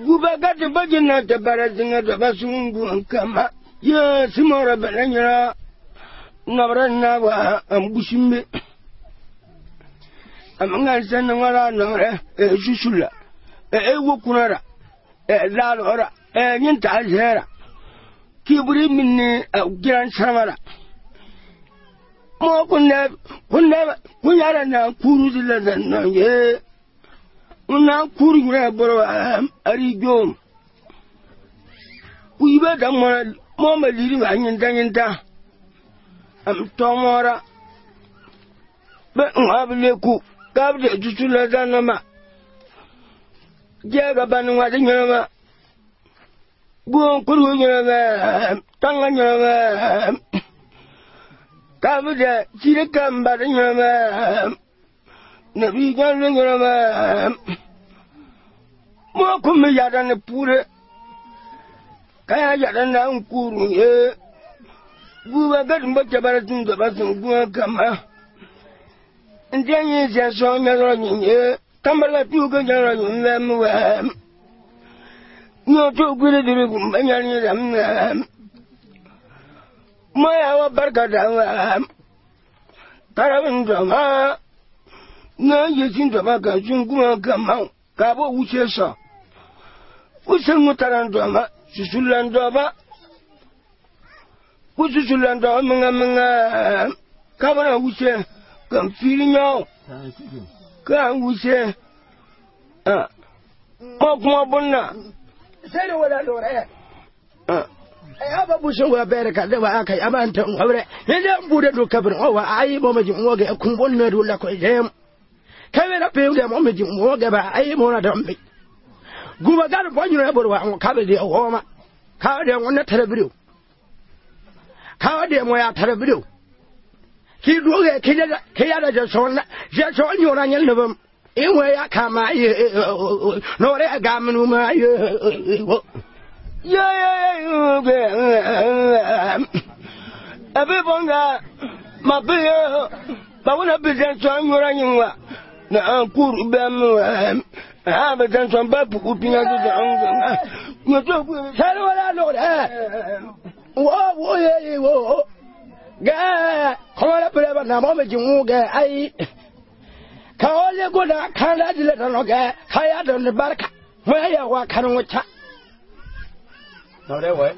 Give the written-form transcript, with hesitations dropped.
Gubagati bagina te barazinga te basungu kama ya simora belanya nabrana wa ambushimbe amanga sana wala nore susula wokunara lalora nyinta azera kiburi minni giran samara mo kunyara na kuru dilana ye una kuru gura boro arigo uiba da mo maliri wa nyinta am tomora be ngable ku gabde jusula danama jaga banwa dinama buon kuru nyama tanga nyama kabde jirikam badanyama nabi nyama mo kuma yada ne pure kaya yada na nkuru ye buwa gadin bace baratun da basun buwa kama ndiye je so nyaro nye tambala piugo nyaro nye mwa nyo to gure dire gumbanya ni ram moya wa barka da tarawin dama na yejin dama ka junguma kama ka bo wuce sa usul mutaran dama susulan dama ususulan dama mga ka bana wuce kan filin yau ka wuce ko kuma bunna sai da wala lore aba bushin wa barka da ba aka abanta aure ne da bude do kabrin wa ayi bo maji ngoge kun bonna do la ko dem kawe na pe de mo maji ngoge ba ayi mo na dambe guma gar bonyu na borwa ka be de homa ka de wonna tarabiru ka de mo ya tarabiru ki doge ki ya da sonna je so nyora nyel nebam inwe ya kama no re agamnu ma Abe bonga mabe ba wona bidan so anyora nyinwa na ankuru bem abe dan so ba puku pinya do anga nyoto ku sare wala no wo ye wo ga kola pele na mo me jinwu ga ai ka ole goda kala dile no ga kaya do ne barka mo ya wa kanu cha no đấy vậy.